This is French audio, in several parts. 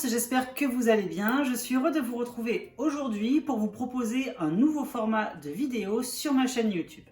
tous, j'espère que vous allez bien. Je suis heureux de vous retrouver aujourd'hui pour vous proposer un nouveau format de vidéo sur ma chaîne YouTube.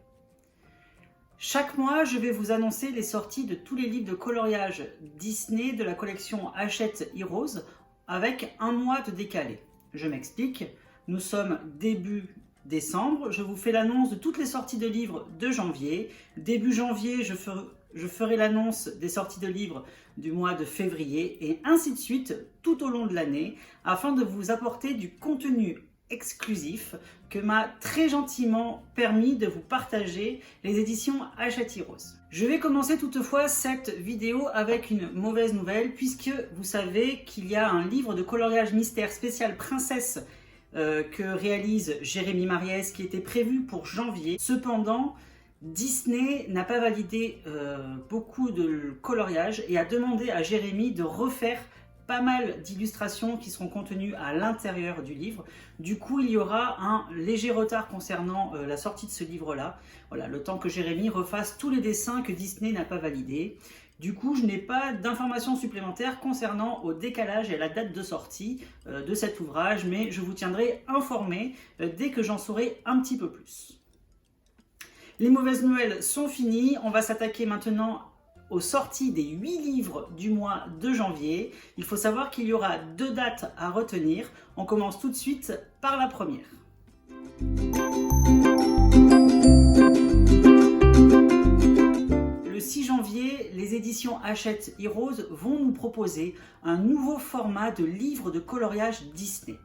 Chaque mois, je vais vous annoncer les sorties de tous les livres de coloriage Disney de la collection Hachette Heroes avec un mois de décalé. Je m'explique, nous sommes début décembre, je vous fais l'annonce de toutes les sorties de livres de janvier. Début janvier, je ferai l'annonce des sorties de livres du mois de février et ainsi de suite tout au long de l'année afin de vous apporter du contenu exclusif que m'a très gentiment permis de vous partager les éditions Hachette Heroes. Je vais commencer toutefois cette vidéo avec une mauvaise nouvelle puisque vous savez qu'il y a un livre de coloriage mystère spécial princesse que réalise Jérémy Mariès qui était prévu pour janvier. Cependant, Disney n'a pas validé beaucoup de coloriage et a demandé à Jérémy de refaire pas mal d'illustrations qui seront contenues à l'intérieur du livre. Du coup, il y aura un léger retard concernant la sortie de ce livre-là. Voilà, le temps que Jérémy refasse tous les dessins que Disney n'a pas validés. Du coup, je n'ai pas d'informations supplémentaires concernant au décalage et à la date de sortie de cet ouvrage, mais je vous tiendrai informé dès que j'en saurai un petit peu plus. Les mauvaises nouvelles sont finies, on va s'attaquer maintenant aux sorties des 8 livres du mois de janvier. Il faut savoir qu'il y aura 2 dates à retenir. On commence tout de suite par la première. Le 6 janvier, les éditions Hachette Heroes vont nous proposer un nouveau format de livre de coloriage Disney.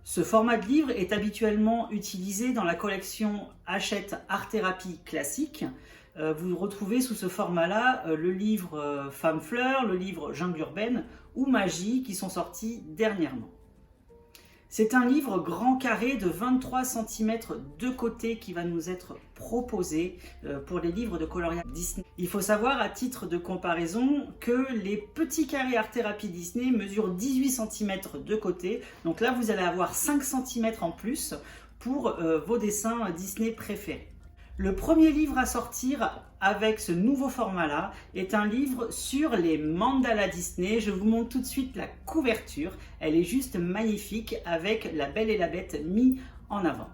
Ce format de livre est habituellement utilisé dans la collection Hachette Art Thérapie classique. Vous retrouvez sous ce format-là le livre Femme Fleur, le livre Jungle Urbaine ou Magie qui sont sortis dernièrement. C'est un livre grand carré de 23 cm de côté qui va nous être proposé pour les livres de coloriage Disney. Il faut savoir à titre de comparaison que les petits carrés Art Thérapie Disney mesurent 18 cm de côté. Donc là, vous allez avoir 5 cm en plus pour vos dessins Disney préférés. Le premier livre à sortir avec ce nouveau format-là est un livre sur les mandalas Disney. Je vous montre tout de suite la couverture. Elle est juste magnifique avec la Belle et la Bête mis en avant.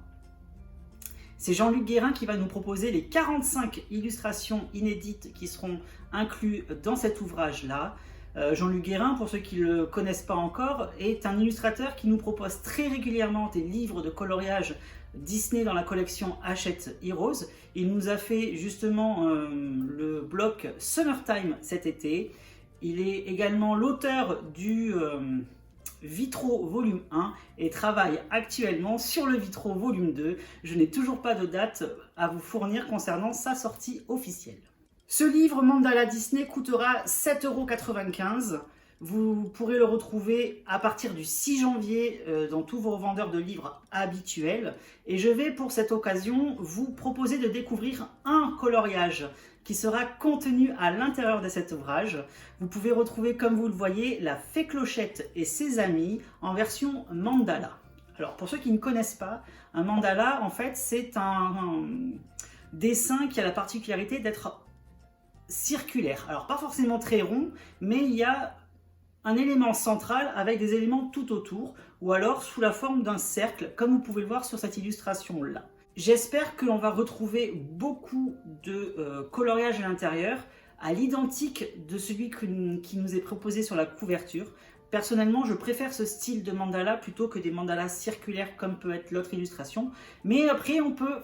C'est Jean-Luc Guérin qui va nous proposer les 45 illustrations inédites qui seront incluses dans cet ouvrage-là. Jean-Luc Guérin, pour ceux qui ne le connaissent pas encore, est un illustrateur qui nous propose très régulièrement des livres de coloriage Disney dans la collection Hachette Heroes. Il nous a fait justement le bloc Summertime cet été. Il est également l'auteur du Vitro volume 1 et travaille actuellement sur le Vitro volume 2. Je n'ai toujours pas de date à vous fournir concernant sa sortie officielle. Ce livre Mandala Disney coûtera 7,95 €. Vous pourrez le retrouver à partir du 6 janvier dans tous vos revendeurs de livres habituels. Et je vais pour cette occasion vous proposer de découvrir un coloriage qui sera contenu à l'intérieur de cet ouvrage. Vous pouvez retrouver, comme vous le voyez, la Fée Clochette et ses amis en version mandala. Alors pour ceux qui ne connaissent pas, un mandala en fait c'est un dessin qui a la particularité d'être circulaire. Alors pas forcément très rond, mais il y a un élément central avec des éléments tout autour ou alors sous la forme d'un cercle comme vous pouvez le voir sur cette illustration là. J'espère que l'on va retrouver beaucoup de coloriage à l'intérieur à l'identique de celui qui nous est proposé sur la couverture. Personnellement, je préfère ce style de mandala plutôt que des mandalas circulaires comme peut être l'autre illustration, mais après on peut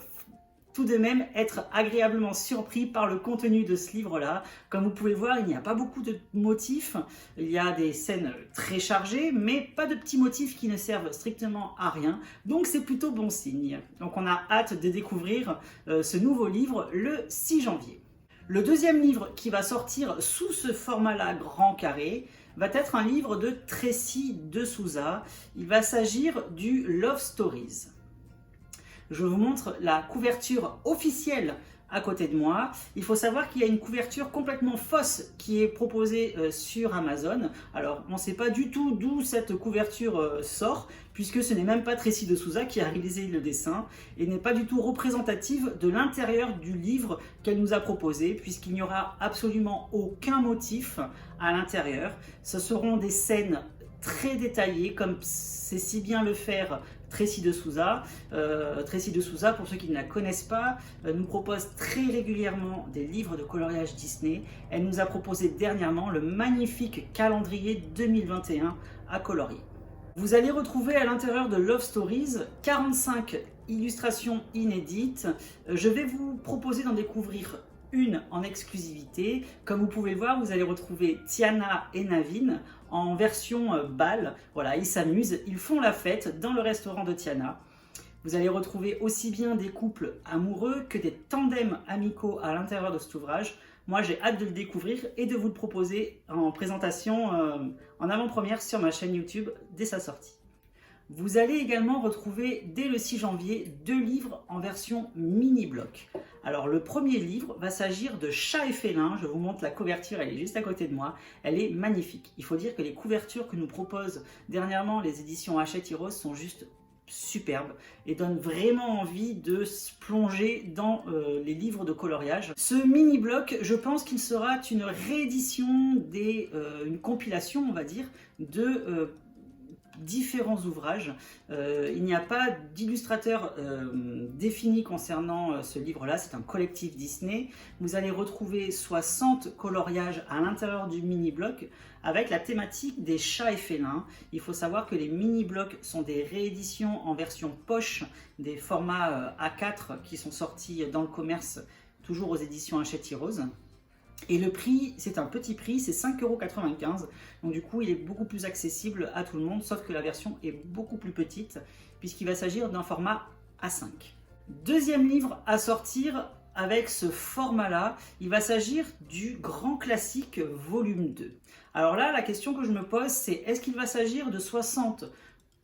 tout de même être agréablement surpris par le contenu de ce livre-là. Comme vous pouvez le voir, il n'y a pas beaucoup de motifs, il y a des scènes très chargées, mais pas de petits motifs qui ne servent strictement à rien, donc c'est plutôt bon signe. Donc on a hâte de découvrir ce nouveau livre le 6 janvier. Le deuxième livre qui va sortir sous ce format-là grand carré va être un livre de Tracy de Souza. Il va s'agir du Love Stories. Je vous montre la couverture officielle à côté de moi. Il faut savoir qu'il y a une couverture complètement fausse qui est proposée sur Amazon. Alors, on ne sait pas du tout d'où cette couverture sort, puisque ce n'est même pas Tracy de Souza qui a réalisé le dessin et n'est pas du tout représentative de l'intérieur du livre qu'elle nous a proposé, puisqu'il n'y aura absolument aucun motif à l'intérieur. Ce seront des scènes très détaillés, comme c'est si bien le faire Tracy de Souza. Tracy de Souza, pour ceux qui ne la connaissent pas, nous propose très régulièrement des livres de coloriage Disney. Elle nous a proposé dernièrement le magnifique calendrier 2021 à colorier. Vous allez retrouver à l'intérieur de Love Stories 45 illustrations inédites. Je vais vous proposer d'en découvrir une en exclusivité. Comme vous pouvez le voir, vous allez retrouver Tiana et Naveen en version bal. Voilà, ils s'amusent, ils font la fête dans le restaurant de Tiana. Vous allez retrouver aussi bien des couples amoureux que des tandems amicaux à l'intérieur de cet ouvrage. Moi, j'ai hâte de le découvrir et de vous le proposer en présentation en avant-première sur ma chaîne YouTube dès sa sortie. Vous allez également retrouver dès le 6 janvier 2 livres en version mini-bloc. Alors le premier livre va s'agir de Chat et Félin. Je vous montre la couverture, elle est juste à côté de moi. Elle est magnifique. Il faut dire que les couvertures que nous proposent dernièrement les éditions Hachette Heroes sont juste superbes et donnent vraiment envie de se plonger dans les livres de coloriage. Ce mini-bloc, je pense qu'il sera une réédition, une compilation, on va dire, de différents ouvrages. Il n'y a pas d'illustrateur défini concernant ce livre-là, c'est un collectif Disney. Vous allez retrouver 60 coloriages à l'intérieur du mini-bloc avec la thématique des chats et félins. Il faut savoir que les mini-blocs sont des rééditions en version poche des formats A4 qui sont sortis dans le commerce, toujours aux éditions Hachette Heroes. Et le prix, c'est un petit prix, c'est 5,95 €. Donc du coup, il est beaucoup plus accessible à tout le monde, sauf que la version est beaucoup plus petite, puisqu'il va s'agir d'un format A5. Deuxième livre à sortir avec ce format-là, il va s'agir du grand classique volume 2. Alors là, la question que je me pose, c'est est-ce qu'il va s'agir de 60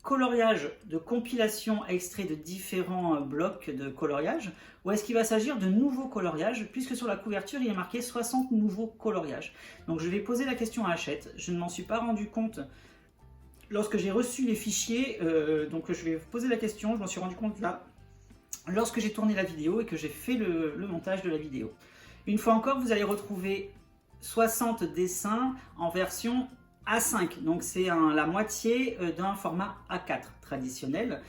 coloriage de compilation extraits de différents blocs de coloriage, ou est-ce qu'il va s'agir de nouveaux coloriages, puisque sur la couverture il est marqué 60 nouveaux coloriages. Donc je vais poser la question à Hachette, je ne m'en suis pas rendu compte lorsque j'ai reçu les fichiers, donc je vais poser la question, je m'en suis rendu compte là, lorsque j'ai tourné la vidéo et que j'ai fait le montage de la vidéo. Une fois encore, vous allez retrouver 60 dessins en version A5, donc c'est la moitié d'un format A4 traditionnel,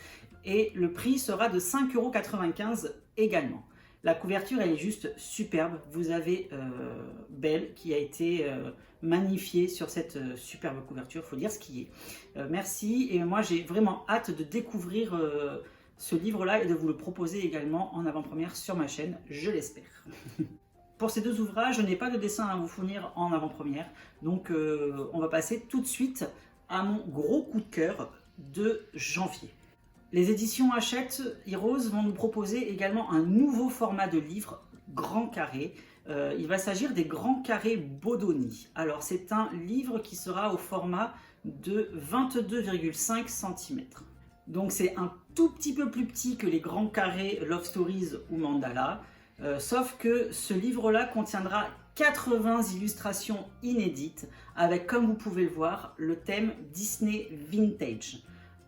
et le prix sera de 5,95 € également. La couverture, elle est juste superbe. Vous avez Belle qui a été magnifiée sur cette superbe couverture, il faut dire ce qui est. Merci, et moi j'ai vraiment hâte de découvrir ce livre-là et de vous le proposer également en avant-première sur ma chaîne, je l'espère. Pour ces deux ouvrages, je n'ai pas de dessin à vous fournir en avant-première, donc on va passer tout de suite à mon gros coup de cœur de janvier. Les éditions Hachette Heroes vont nous proposer également un nouveau format de livre grand carré. Il va s'agir des grands carrés Bodoni. Alors c'est un livre qui sera au format de 22,5 cm. Donc c'est un tout petit peu plus petit que les grands carrés Love Stories ou Mandala. Sauf que ce livre-là contiendra 80 illustrations inédites avec, comme vous pouvez le voir, le thème Disney Vintage.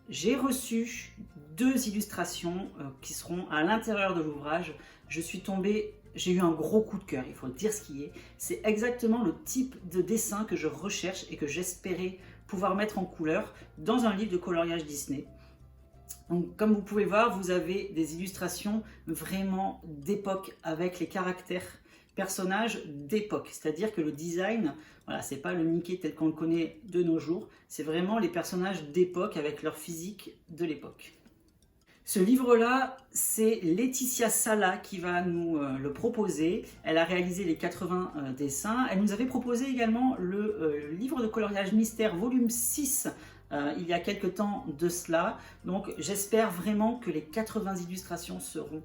J'ai reçu 2 illustrations qui seront à l'intérieur de l'ouvrage. J'ai eu un gros coup de cœur, il faut dire ce qui est. C'est exactement le type de dessin que je recherche et que j'espérais pouvoir mettre en couleur dans un livre de coloriage Disney. Donc, comme vous pouvez voir, vous avez des illustrations vraiment d'époque avec les caractères personnages d'époque. C'est-à-dire que le design, voilà, c'est pas le Mickey tel qu'on le connaît de nos jours, c'est vraiment les personnages d'époque avec leur physique de l'époque. Ce livre-là, c'est Laetitia Sala qui va nous le proposer. Elle a réalisé les 80 dessins. Elle nous avait proposé également le livre de coloriage mystère volume 6 il y a quelques temps de cela. Donc j'espère vraiment que les 80 illustrations seront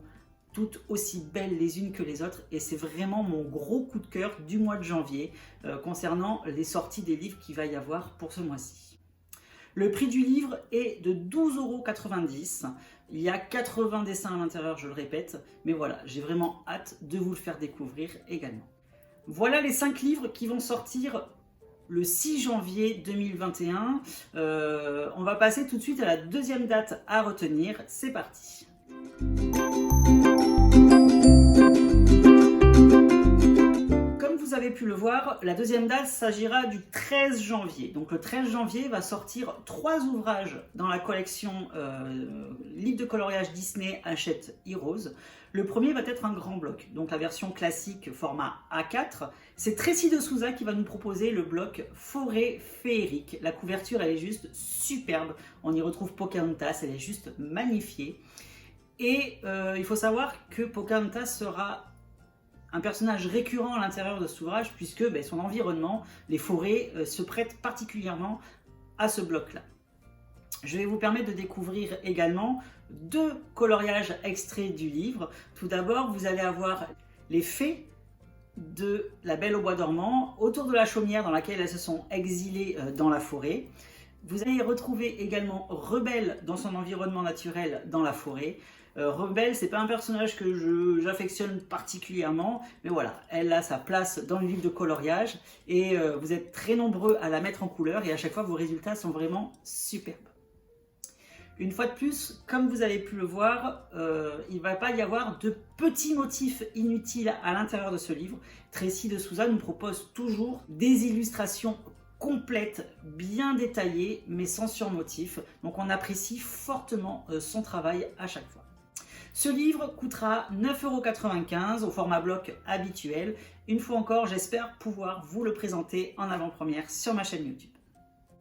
toutes aussi belles les unes que les autres, et c'est vraiment mon gros coup de cœur du mois de janvier concernant les sorties des livres qu'il va y avoir pour ce mois-ci. Le prix du livre est de 12,90 €. Il y a 80 dessins à l'intérieur, je le répète, mais voilà, j'ai vraiment hâte de vous le faire découvrir également. Voilà les 5 livres qui vont sortir le 6 janvier 2021. On va passer tout de suite à la deuxième date à retenir. C'est parti. Comme vous avez pu le voir, la deuxième date s'agira du 13 janvier. Donc le 13 janvier va sortir 3 ouvrages dans la collection livres de coloriage Disney Hachette Heroes. Le premier va être un grand bloc, donc la version classique format A4. C'est Tracy de Souza qui va nous proposer le bloc Forêt féerique. La couverture, elle est juste superbe. On y retrouve Pocahontas, elle est juste magnifiée. Et il faut savoir que Pocahontas sera un personnage récurrent à l'intérieur de cet ouvrage puisque son environnement, les forêts, se prêtent particulièrement à ce bloc-là. Je vais vous permettre de découvrir également 2 coloriages extraits du livre. Tout d'abord, vous allez avoir les fées de la Belle au bois dormant autour de la chaumière dans laquelle elles se sont exilées dans la forêt. Vous allez retrouver également Rebelle dans son environnement naturel dans la forêt. Rebelle, c'est pas un personnage que j'affectionne particulièrement, mais voilà, elle a sa place dans le livre de coloriage et vous êtes très nombreux à la mettre en couleur et à chaque fois vos résultats sont vraiment superbes. Une fois de plus, comme vous avez pu le voir, il ne va pas y avoir de petits motifs inutiles à l'intérieur de ce livre. Tracy de Souza nous propose toujours des illustrations complètes, bien détaillées, mais sans surmotif. Donc on apprécie fortement son travail à chaque fois. Ce livre coûtera 9,95 € au format bloc habituel. Une fois encore, j'espère pouvoir vous le présenter en avant-première sur ma chaîne YouTube.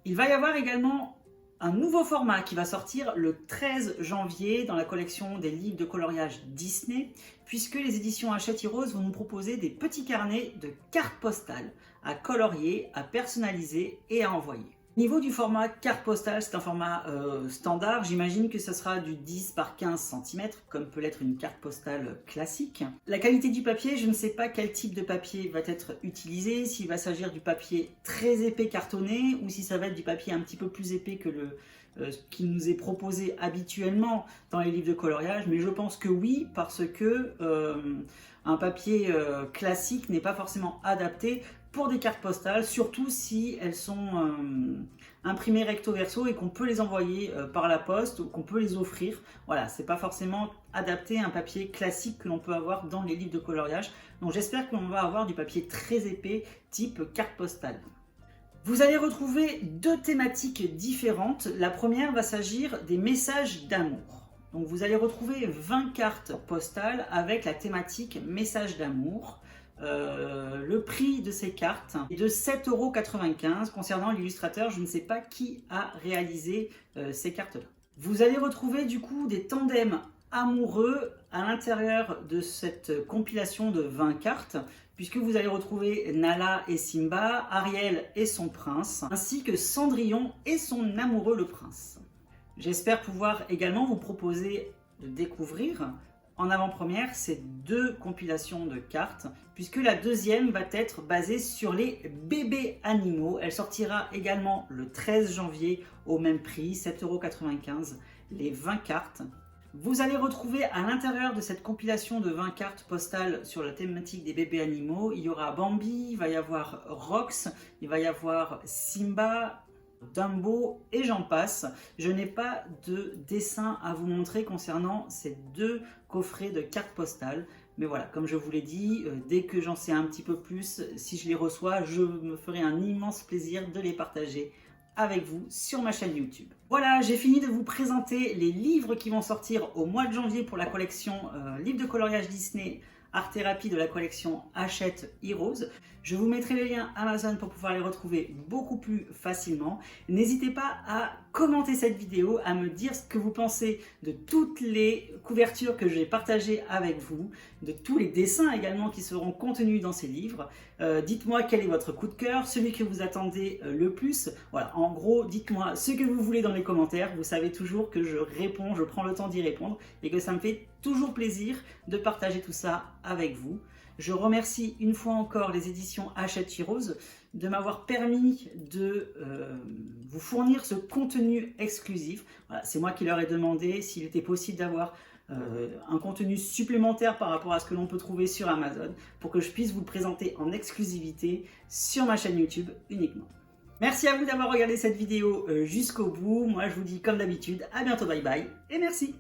Il va y avoir également un nouveau format qui va sortir le 13 janvier dans la collection des livres de coloriage Disney, puisque les éditions Hachette Heroes vont nous proposer des petits carnets de cartes postales à colorier, à personnaliser et à envoyer. Au niveau du format carte postale, c'est un format standard. J'imagine que ce sera du 10 par 15 cm, comme peut l'être une carte postale classique. La qualité du papier, je ne sais pas quel type de papier va être utilisé, s'il va s'agir du papier très épais cartonné, ou si ça va être du papier un petit peu plus épais que ce qui nous est proposé habituellement dans les livres de coloriage, mais je pense que oui, parce que un papier classique n'est pas forcément adapté pour des cartes postales, surtout si elles sont imprimées recto verso et qu'on peut les envoyer par la poste ou qu'on peut les offrir. Voilà, c'est pas forcément adapté à un papier classique que l'on peut avoir dans les livres de coloriage. Donc j'espère que l'on va avoir du papier très épais type carte postale. Vous allez retrouver 2 thématiques différentes. La première va s'agir des messages d'amour. Donc vous allez retrouver 20 cartes postales avec la thématique message d'amour. Le prix de ces cartes est de 7,95 €. Concernant l'illustrateur, je ne sais pas qui a réalisé ces cartes-là. Vous allez retrouver du coup des tandems amoureux à l'intérieur de cette compilation de 20 cartes, puisque vous allez retrouver Nala et Simba, Ariel et son prince, ainsi que Cendrillon et son amoureux le prince. J'espère pouvoir également vous proposer de découvrir en avant-première ces 2 compilations de cartes, puisque la deuxième va être basée sur les bébés animaux. Elle sortira également le 13 janvier au même prix, 7,95 €, les 20 cartes. Vous allez retrouver à l'intérieur de cette compilation de 20 cartes postales sur la thématique des bébés animaux, il y aura Bambi, il va y avoir Rox, il va y avoir Simba, Dumbo et j'en passe. Je n'ai pas de dessin à vous montrer concernant ces 2 coffrets de cartes postales. Mais voilà, comme je vous l'ai dit, dès que j'en sais un petit peu plus, si je les reçois, je me ferai un immense plaisir de les partager avec vous sur ma chaîne YouTube. Voilà, j'ai fini de vous présenter les livres qui vont sortir au mois de janvier pour la collection livres de coloriage Disney Art Thérapie de la collection Hachette Heroes. Je vous mettrai les liens Amazon pour pouvoir les retrouver beaucoup plus facilement. N'hésitez pas à commenter cette vidéo, à me dire ce que vous pensez de toutes les couvertures que j'ai partagées avec vous, de tous les dessins également qui seront contenus dans ces livres. Dites-moi quel est votre coup de cœur, celui que vous attendez le plus. Voilà, en gros, dites-moi ce que vous voulez dans les commentaires. Vous savez toujours que je réponds, je prends le temps d'y répondre et que ça me fait toujours plaisir de partager tout ça avec vous. Je remercie une fois encore les éditions Hachette Heroes de m'avoir permis de vous fournir ce contenu exclusif. Voilà, c'est moi qui leur ai demandé s'il était possible d'avoir un contenu supplémentaire par rapport à ce que l'on peut trouver sur Amazon pour que je puisse vous le présenter en exclusivité sur ma chaîne YouTube uniquement. Merci à vous d'avoir regardé cette vidéo jusqu'au bout. Moi je vous dis comme d'habitude à bientôt, bye bye et merci.